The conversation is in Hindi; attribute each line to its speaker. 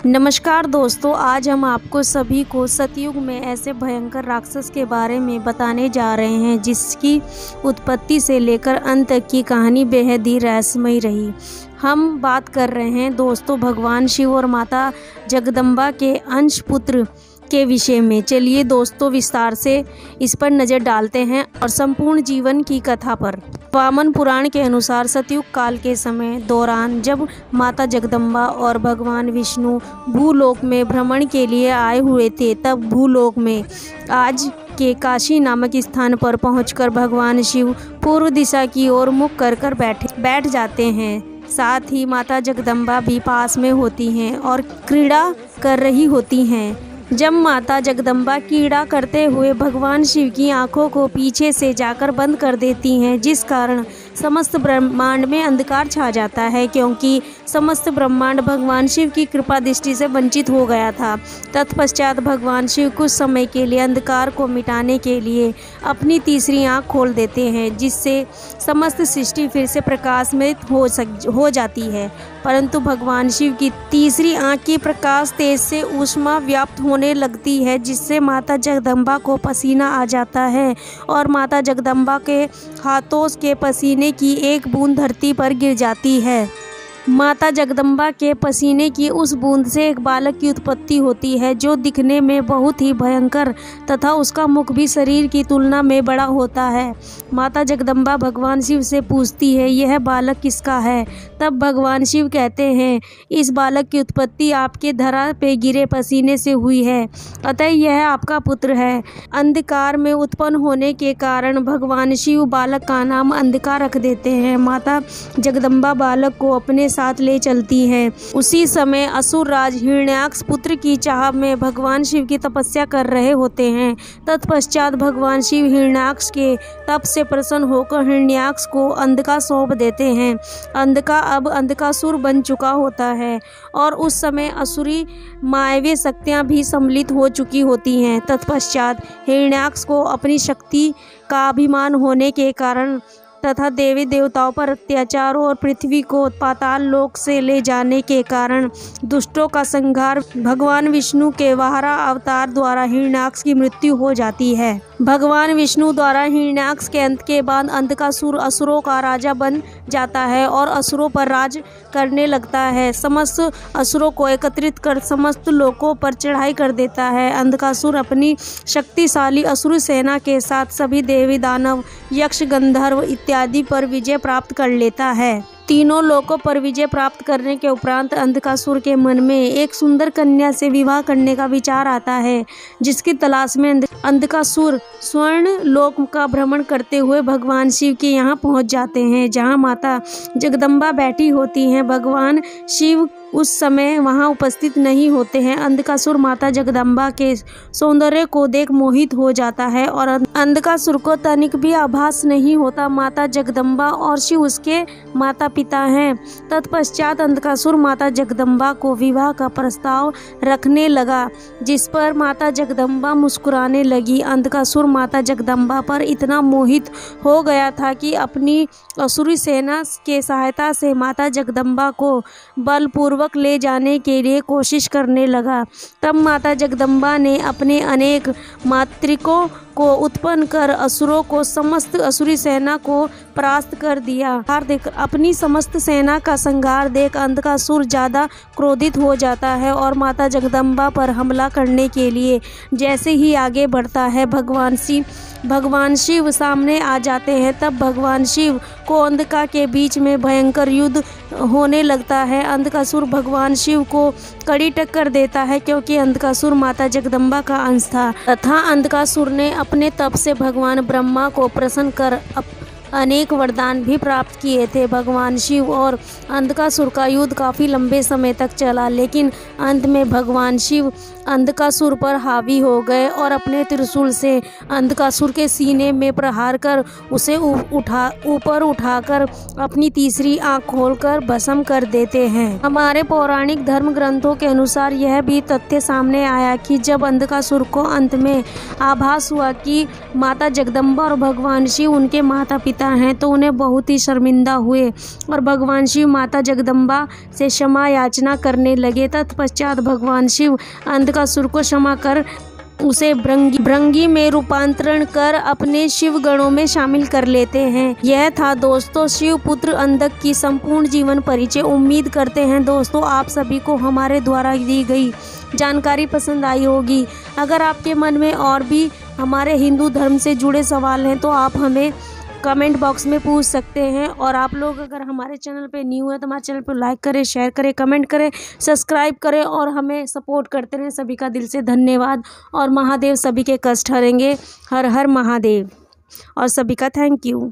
Speaker 1: नमस्कार दोस्तों, आज हम आपको सभी को सतयुग में ऐसे भयंकर राक्षस के बारे में बताने जा रहे हैं जिसकी उत्पत्ति से लेकर अंत तक की कहानी बेहद ही रहस्यमयी रही। हम बात कर रहे हैं दोस्तों भगवान शिव और माता जगदम्बा के अंश पुत्र के विषय में। चलिए दोस्तों विस्तार से इस पर नज़र डालते हैं और संपूर्ण जीवन की कथा पर। वामन पुराण के अनुसार सतयुग काल के समय दौरान जब माता जगदम्बा और भगवान विष्णु भूलोक में भ्रमण के लिए आए हुए थे, तब भूलोक में आज के काशी नामक स्थान पर पहुंचकर भगवान शिव पूर्व दिशा की ओर मुख कर बैठ जाते हैं। साथ ही माता जगदम्बा भी पास में होती हैं और क्रीड़ा कर रही होती हैं। जब माता जगदम्बा क्रीड़ा करते हुए भगवान शिव की आंखों को पीछे से जाकर बंद कर देती हैं, जिस कारण समस्त ब्रह्मांड में अंधकार छा जाता है, क्योंकि समस्त ब्रह्मांड भगवान शिव की कृपा दृष्टि से वंचित हो गया था। तत्पश्चात भगवान शिव कुछ समय के लिए अंधकार को मिटाने के लिए अपनी तीसरी आंख खोल देते हैं, जिससे समस्त सृष्टि फिर से प्रकाशमय हो जाती है। परंतु भगवान शिव की तीसरी आंख की प्रकाश तेज से ऊष्मा व्याप्त होने लगती है, जिससे माता जगदम्बा को पसीना आ जाता है और माता जगदम्बा के हाथों के पसीने की एक बूंद धरती पर गिर जाती है। माता जगदम्बा के पसीने की उस बूंद से एक बालक की उत्पत्ति होती है, जो दिखने में बहुत ही भयंकर तथा उसका मुख भी शरीर की तुलना में बड़ा होता है। माता जगदम्बा भगवान शिव से पूछती है, यह बालक किसका है? तब भगवान शिव कहते हैं, इस बालक की उत्पत्ति आपके धरा पे गिरे पसीने से हुई है, अतः यह आपका पुत्र है। अंधकार में उत्पन्न होने के कारण भगवान शिव बालक का नाम अंधकार रख देते हैं। माता जगदम्बा बालक को अपने साथ ले चलती हैं। उसी समय असुर राज हिरण्याक्ष पुत्र की चाह में भगवान शिव की तपस्या कर रहे होते हैं। तत्पश्चात भगवान शिव हिरण्याक्ष के तप से प्रसन्न होकर हिरण्याक्ष को अंधका सौंप देते हैं। अंधका अब अंधकासुर बन चुका होता है और उस समय असुरी मायावी शक्तियां भी सम्मिलित हो चुकी होती हैं। तत्पश्चात हिरण्याक्ष को अपनी शक्ति का अभिमान होने के कारण तथा देवी देवताओं पर अत्याचार और पृथ्वी को पाताल लोक से ले जाने के कारण दुष्टों का संहार भगवान विष्णु के वाहरा अवतार द्वारा हिरण्याक्ष की मृत्यु हो जाती है। भगवान विष्णु द्वारा हिरण्याक्ष के अंत के बाद अंधकासुर असुरों का राजा बन जाता है और असुरों पर राज करने लगता है। समस्त असुरों को एकत्रित कर समस्त लोकों पर चढ़ाई कर देता है। अंधकासुर अपनी शक्तिशाली असुर सेना के साथ सभी देवी दानव यक्ष गंधर्व इत्यादि पर विजय प्राप्त कर लेता है। तीनों लोकों पर विजय प्राप्त करने के उपरांत अंधकासुर के मन में एक सुंदर कन्या से विवाह करने का विचार आता है, जिसकी तलाश में अंधकासुर स्वर्ण लोक का भ्रमण करते हुए भगवान शिव के यहाँ पहुँच जाते हैं, जहाँ माता जगदम्बा बैठी होती हैं। भगवान शिव उस समय वहां उपस्थित नहीं होते हैं। अंधकासुर माता जगदम्बा के सौंदर्य को देख मोहित हो जाता है और अंधकासुर को तनिक भी आभास नहीं होता माता जगदम्बा और शिव उसके माता पिता हैं। तत्पश्चात अंधकासुर माता जगदम्बा को विवाह का प्रस्ताव रखने लगा, जिस पर माता जगदम्बा मुस्कुराने लगी। अंधकासुर माता जगदम्बा पर इतना मोहित हो गया था कि अपनी असुरी सेना के सहायता से माता जगदम्बा को बलपूर्वक ले जाने के लिए कोशिश करने लगा। तब माता जगदम्बा ने अपने अनेक मातृकों को उत्पन्न कर असुरों को समस्त असुरी सेना को परास्त कर दिया। अपनी समस्त सेना का संहार देख अंधकासुर ज्यादा क्रोधित हो जाता है और माता जगदम्बा पर हमला करने के लिए जैसे ही आगे बढ़ता है भगवान शिव सामने आ जाते हैं। तब भगवान शिव को अंधका के बीच में भयंकर युद्ध होने लगता है। अंधकासुर भगवान शिव को कड़ी टक्कर देता है, क्योंकि अंधकासुर माता जगदम्बा का अंश था तथा अंधकासुर ने अपने तप से भगवान ब्रह्मा को प्रसन्न कर अनेक वरदान भी प्राप्त किए थे। भगवान शिव और अंधकासुर का युद्ध काफ़ी लंबे समय तक चला, लेकिन अंत में भगवान शिव अंधकासुर पर हावी हो गए और अपने त्रिशूल से अंधकासुर के सीने में प्रहार कर उसे ऊपर उठाकर अपनी तीसरी आंख खोलकर भस्म कर देते हैं। हमारे पौराणिक धर्म ग्रंथों के अनुसार यह भी तथ्य सामने आया कि जब अंधकासुर को अंत में आभास हुआ कि माता जगदम्बा और भगवान शिव उनके माता पिता पिता हैं तो उन्हें बहुत ही शर्मिंदा हुए और भगवान शिव माता जगदम्बा से क्षमा याचना करने लगे। तत्पश्चात भगवान शिव अंधकासुर को क्षमा कर उसे भृंगी में रूपांतरण कर अपने शिव गणों में शामिल कर लेते हैं। यह था दोस्तों शिव पुत्र अंधक की संपूर्ण जीवन परिचय। उम्मीद करते हैं दोस्तों आप सभी को हमारे द्वारा दी गई जानकारी पसंद आई होगी। अगर आपके मन में और भी हमारे हिंदू धर्म से जुड़े सवाल हैं तो आप हमें कमेंट बॉक्स में पूछ सकते हैं। और आप लोग अगर हमारे चैनल पे न्यू है तो हमारे चैनल पर लाइक करें, शेयर करें, कमेंट करें, सब्सक्राइब करें और हमें सपोर्ट करते रहें। सभी का दिल से धन्यवाद और महादेव सभी के कष्ट हरेंगे। हर हर महादेव और सभी का थैंक यू।